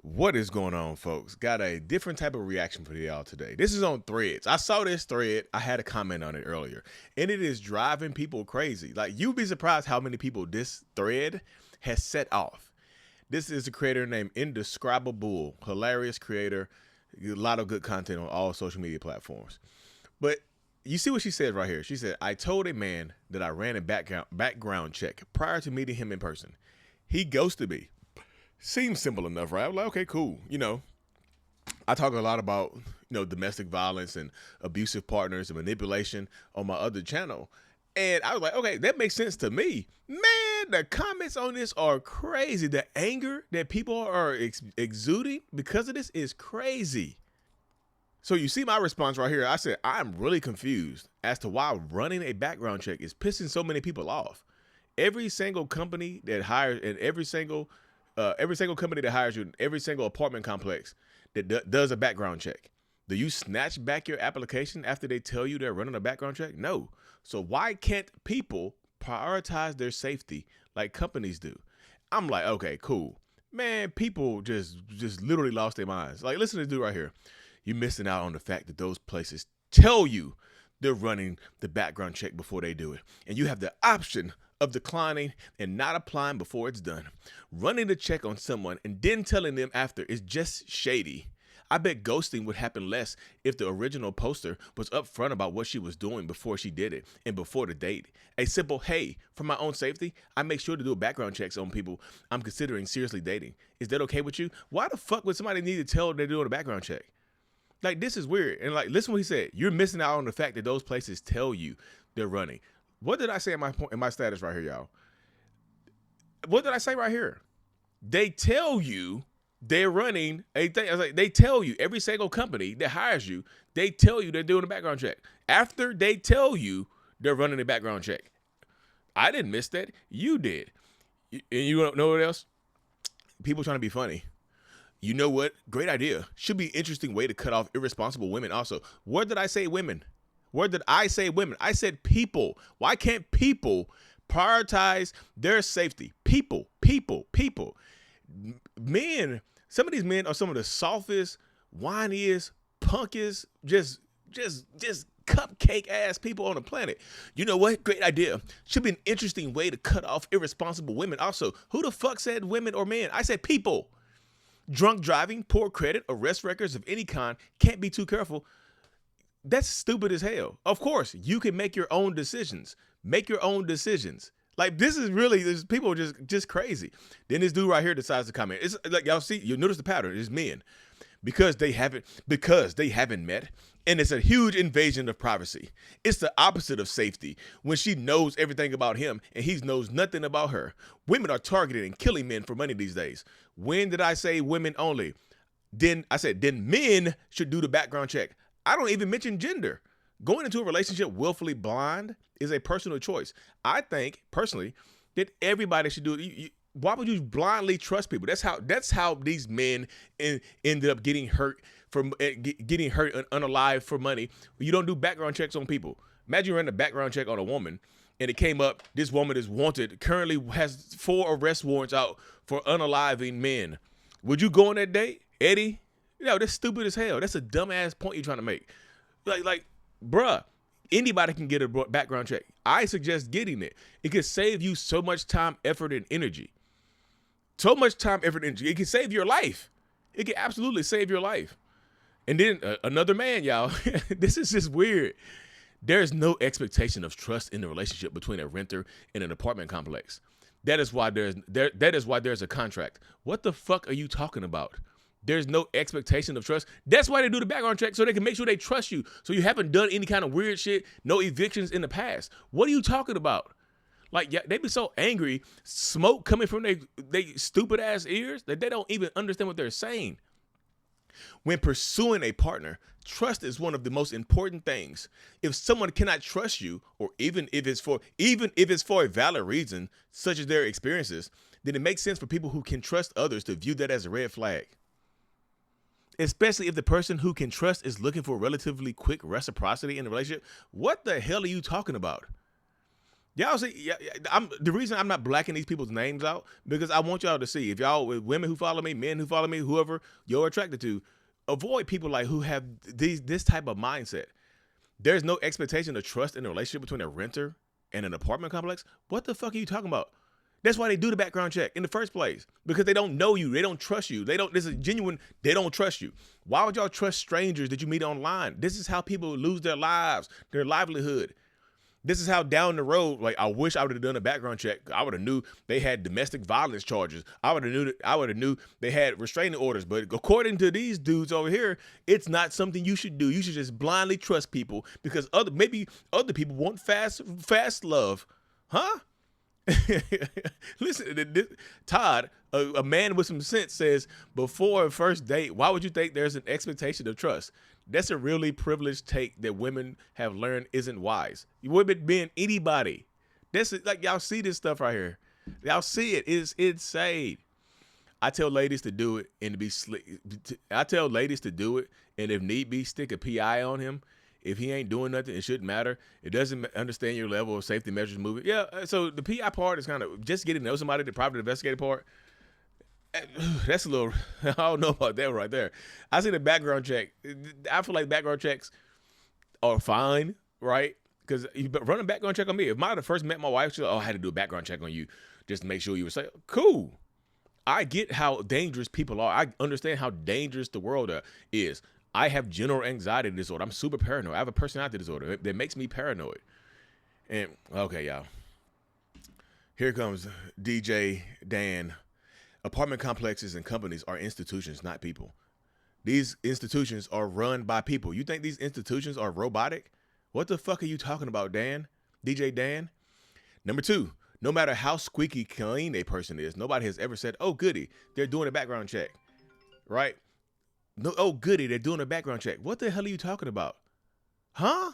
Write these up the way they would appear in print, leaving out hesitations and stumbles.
What is going on, folks? Got a different type of reaction for y'all today. This is on Threads. I saw this thread. I had a comment on it earlier, and it is driving people crazy. Like, you'd be surprised how many people this thread has set off. This is a creator named Indescribable, hilarious creator, a lot of good content on all social media platforms. But you see what she said right here. She said, "I told a man that I ran a background check prior to meeting him in person. He ghosted me. Seems simple enough, right?" I'm like, okay, cool. I talk a lot about, domestic violence and abusive partners and manipulation on my other channel. And I was like, okay, that makes sense to me. Man, the comments on this are crazy. The anger that people are exuding because of this is crazy. So you see my response right here. I said, I'm really confused as to why running a background check is pissing so many people off. Every single company that hires and every single company that hires you in every single apartment complex that does a background check. Do you snatch back your application after they tell you they're running a background check? No. So why can't people prioritize their safety like companies do? I'm like, okay, cool. Man, people just literally lost their minds. Like, listen to this dude right here. You're missing out on the fact that those places tell you they're running the background check before they do it. And you have the option of declining and not applying before it's done. Running the check on someone and then telling them after is just shady. I bet ghosting would happen less if the original poster was upfront about what she was doing before she did it and before the date. A simple, hey, for my own safety, I make sure to do background checks on people I'm considering seriously dating. Is that okay with you? Why the fuck would somebody need to tell they're doing a background check? Like, this is weird. And like, listen what he said. You're missing out on the fact that those places tell you they're running. What did I say in my status right here, y'all? What did I say right here? They tell you they're running a thing. I was like, they tell you, every single company that hires you, they tell you they're doing a background check. After they tell you they're running a background check. I didn't miss that. You did. And you know what else? People trying to be funny. You know what? Great idea. Should be an interesting way to cut off irresponsible women also. Where did I say women? Where did I say women? I said people. Why can't people prioritize their safety? People. Men, some of these men are some of the softest, whiniest, punkest, just cupcake ass people on the planet. You know what? Great idea. Should be an interesting way to cut off irresponsible women also. Who the fuck said women or men? I said people. Drunk driving, poor credit, arrest records of any kind, can't be too careful. That's stupid as hell. Of course, you can make your own decisions. Make your own decisions. Like, this is really, this people are just crazy. Then this dude right here decides to comment. It's like, y'all see, you notice the pattern. It's men. Because they haven't met, and it's a huge invasion of privacy. It's the opposite of safety when she knows everything about him and he knows nothing about her. Women are targeted and killing men for money these days. When did I say women only? Then I said, then men should do the background check. I don't even mention gender. Going into a relationship willfully blind is a personal choice. I think, personally, that everybody should do it. Why would you blindly trust people? That's how these men ended up getting hurt unalive for money. You don't do background checks on people. Imagine you ran a background check on a woman and it came up, this woman is wanted, currently has 4 arrest warrants out for unaliving men. Would you go on that date, Eddie? That's stupid as hell. That's a dumbass point you're trying to make. Like, bruh. Anybody can get a background check. I suggest getting it. It could save you so much time, effort, and energy. So much time, effort, and energy. It can save your life. It can absolutely save your life. And then another man, y'all. This is just weird. There's no expectation of trust in the relationship between a renter and an apartment complex. That is why there's a contract. What the fuck are you talking about? There's no expectation of trust. That's why they do the background check, so they can make sure they trust you. So you haven't done any kind of weird shit, no evictions in the past. What are you talking about? Like, yeah, they be so angry, smoke coming from they stupid ass ears that they don't even understand what they're saying. When pursuing a partner, trust is one of the most important things. If someone cannot trust you, or even if it's for a valid reason, such as their experiences, then it makes sense for people who can trust others to view that as a red flag. Especially if the person who can trust is looking for relatively quick reciprocity in the relationship. What the hell are you talking about? Y'all see, I'm the reason I'm not blacking these people's names out because I want y'all to see if y'all with women who follow me, men who follow me, whoever you're attracted to, avoid people like who have this type of mindset. There's no expectation of trust in a relationship between a renter and an apartment complex. What the fuck are you talking about? That's why they do the background check in the first place because they don't know you, they don't trust you, they don't. This is genuine. They don't trust you. Why would y'all trust strangers that you meet online? This is how people lose their lives, their livelihood. This is how down the road, like I wish I would have done a background check. I would have knew they had domestic violence charges. I would have knew they had restraining orders. But according to these dudes over here, it's not something you should do. You should just blindly trust people because maybe other people want fast love, huh? Listen, Todd, a man with some sense says before a first date, why would you think there's an expectation of trust? That's a really privileged take that women have learned isn't wise. Women being anybody. That's like y'all see this stuff right here. Y'all see it. It's insane. I tell ladies to do it and to be slick. I tell ladies to do it and if need be, stick a PI on him. If he ain't doing nothing, it shouldn't matter. It doesn't understand your level of safety measures moving. Yeah, so the PI part is kind of just getting to know somebody, the private investigator part. That's a little, I don't know about that right there. I see the background check. I feel like background checks are fine, right? Because you run a background check on me. If I had first met my wife, she's like, oh, I had to do a background check on you just to make sure you were safe. Cool. I get how dangerous people are. I understand how dangerous the world is. I have general anxiety disorder. I'm super paranoid. I have a personality disorder that makes me paranoid. And, okay, y'all. Here comes DJ Dan. Apartment complexes and companies are institutions, not people. These institutions are run by people. You think these institutions are robotic? What the fuck are you talking about, Dan? DJ Dan? Number 2, no matter how squeaky clean a person is, nobody has ever said, oh, goody, they're doing a background check, right? No, oh, goody, they're doing a background check. What the hell are you talking about? Huh?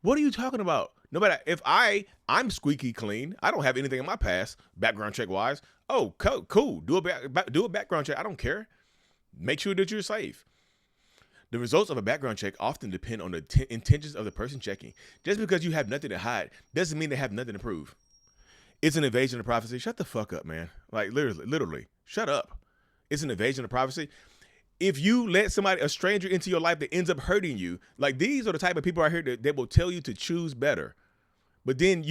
What are you talking about? No matter if I'm squeaky clean, I don't have anything in my past, background check wise. Oh, cool. Do a background check. I don't care. Make sure that you're safe. The results of a background check often depend on the intentions of the person checking. Just because you have nothing to hide doesn't mean they have nothing to prove. It's an invasion of privacy. Shut the fuck up, man. Like literally, shut up. It's an invasion of privacy. If you let a stranger into your life that ends up hurting you, like these are the type of people out here that will tell you to choose better. But then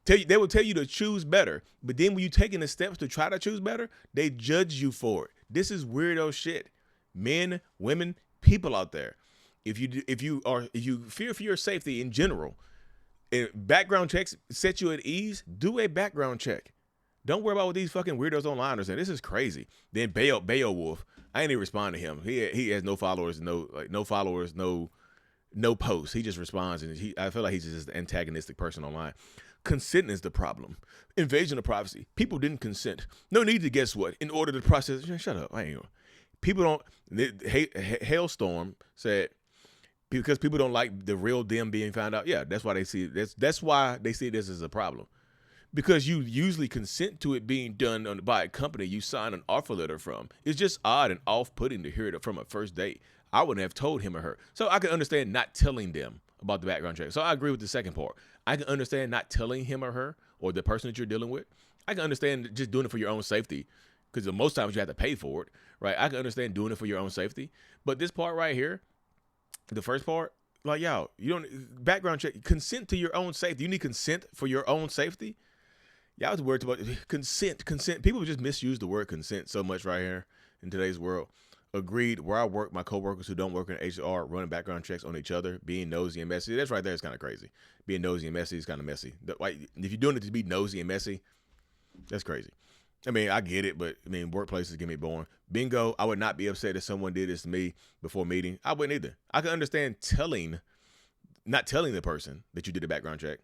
they will tell you to choose better. But then when you taking the steps to try to choose better, they judge you for it. This is weirdo shit. Men, women, people out there. If you fear for your safety in general, and background checks set you at ease, do a background check. Don't worry about what these fucking weirdos online are saying. This is crazy. Then Beowulf, I ain't even respond to him. He has no followers, no posts. He just responds, and I feel like he's just an antagonistic person online. Consent is the problem. Invasion of privacy. People didn't consent. No need to guess what. In order to process. Shut up. I ain't. People don't. Hailstorm said because people don't like the real them being found out. Yeah, that's why they see it. That's why they see this as a problem. Because you usually consent to it being done by a company you sign an offer letter from. It's just odd and off-putting to hear it from a first date. I wouldn't have told him or her. So I can understand not telling them about the background check. So I agree with the second part. I can understand not telling him or her or the person that you're dealing with. I can understand just doing it for your own safety because most times you have to pay for it, right? I can understand doing it for your own safety. But this part right here, the first part, like, y'all, you don't background check, consent to your own safety. You need consent for your own safety. Y'all was worried about consent. People just misuse the word consent so much right here in today's world. Agreed. Where I work, my coworkers who don't work in HR running background checks on each other, being nosy and messy. That's right there. It's kind of crazy. Being nosy and messy is kind of messy. Like, if you're doing it to be nosy and messy, that's crazy. I mean, I get it, but I mean, workplaces get me boring. Bingo. I would not be upset if someone did this to me before meeting. I wouldn't either. I can understand not telling the person that you did a background check.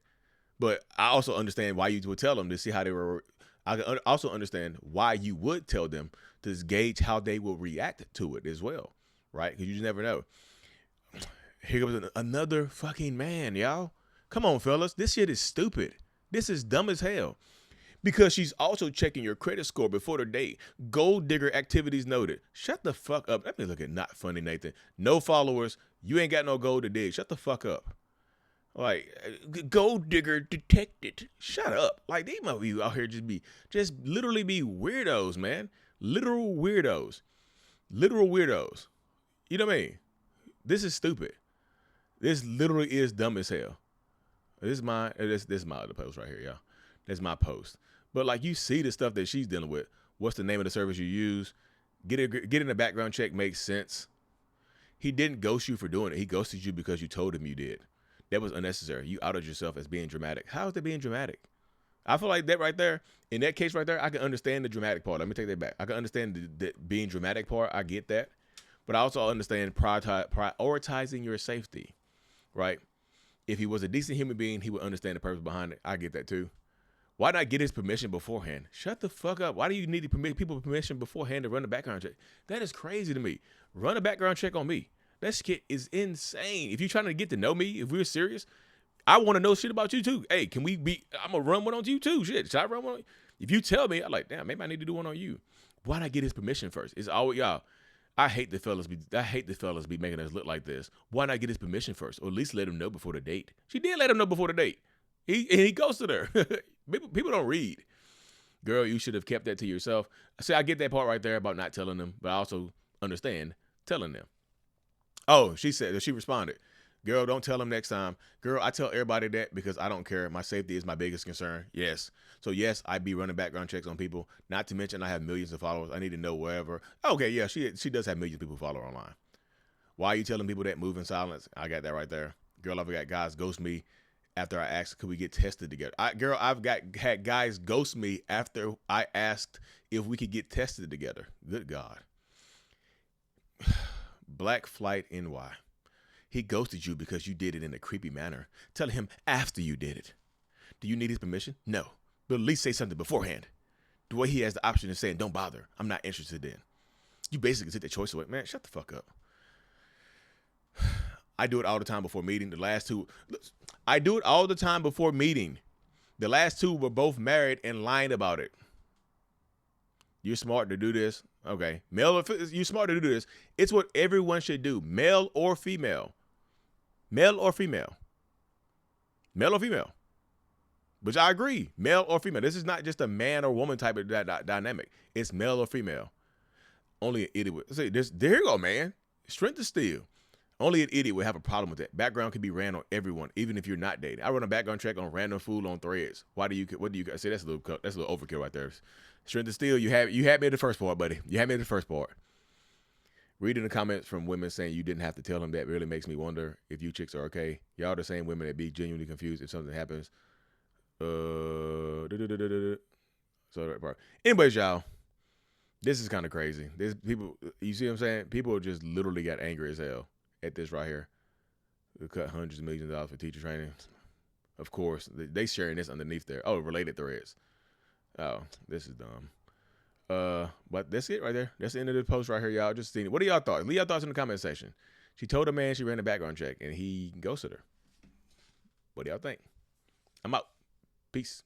But I also understand why you would tell them to see how they were. I can also understand why you would tell them to gauge how they will react to it as well, right? Because you just never know. Here comes another fucking man, y'all. Come on, fellas. This shit is stupid. This is dumb as hell. Because she's also checking your credit score before the date. Gold digger activities noted. Shut the fuck up. Let me look at not funny, Nathan. No followers. You ain't got no gold to dig. Shut the fuck up. Like, gold digger detected. Shut up. Like, they might be out here just literally be weirdos, man. Literal weirdos. Literal weirdos. You know what I mean? This is stupid. This literally is dumb as hell. This is my other post right here, y'all. That's my post. But like, you see the stuff that she's dealing with. What's the name of the service you use? Getting a background check makes sense. He didn't ghost you for doing it. He ghosted you because you told him you did. That was unnecessary. You outed yourself as being dramatic. How is that being dramatic? I feel like that right there, in that case right there, I can understand the dramatic part. Let me take that back. I can understand the being dramatic part. I get that. But I also understand prioritizing your safety, right? If he was a decent human being, he would understand the purpose behind it. I get that too. Why not get his permission beforehand? Shut the fuck up. Why do you need to permit people permission beforehand to run a background check? That is crazy to me. Run a background check on me. That shit is insane. If you're trying to get to know me, if we're serious, I want to know shit about you too. Hey, can we be, I'm going to run one on you too. Shit, should I run one on you? If you tell me, I'm like, damn, maybe I need to do one on you. Why not get his permission first? It's always, y'all, I hate the fellas be making us look like this. Why not get his permission first? Or at least let him know before the date. She did let him know before the date. He ghosted her. People don't read. Girl, you should have kept that to yourself. See, I get that part right there about not telling them, but I also understand telling them. Oh, she responded, girl, don't tell him next time. Girl, I tell everybody that because I don't care. My safety is my biggest concern. Yes. So yes, I be running background checks on people. Not to mention I have millions of followers. I need to know wherever. Okay, yeah, she does have millions of people follow her online. Why are you telling people that? Move in silence. I got that right there. Girl, I've got guys ghost me after I asked, could we get tested together? I've had guys ghost me after I asked if we could get tested together. Good God. Black Flight NY. He ghosted you because you did it in a creepy manner. Tell him after you did it. Do you need his permission? No. But at least say something beforehand. The way he has the option of saying, don't bother. I'm not interested in. You basically take the choice away. Man, shut the fuck up. I do it all the time before meeting. I do it all the time before meeting. The last two were both married and lying about it. You're smart to do this. Okay. You're smart to do this. It's what everyone should do. Male or female. Male or female. Male or female. Which I agree. Male or female. This is not just a man or woman type of dynamic. It's male or female. Only an idiot would. See, there you go, man. Strength of steel. Only an idiot would have a problem with that. Background can be ran on everyone, even if you're not dating. I run a background check on random fool on Threads. What do you see? That's a little overkill right there. Strength of steel. You had me at the first part, buddy. You had me at the first part. Reading the comments from women saying you didn't have to tell them that really makes me wonder if you chicks are okay. Y'all are the same women that be genuinely confused if something happens. So that part. Anyways, y'all, this is kind of crazy. There's people. You see what I'm saying? People just literally got angry as hell at this right here. We cut hundreds of millions of dollars for teacher training. Of course, they sharing this underneath there. Oh, related threads. Oh, this is dumb. But that's it right there. That's the end of the post right here, y'all. Just seeing it. What do y'all thought? Leave your thoughts in the comment section. She told a man she ran a background check and he ghosted her. What do y'all think? I'm out. Peace.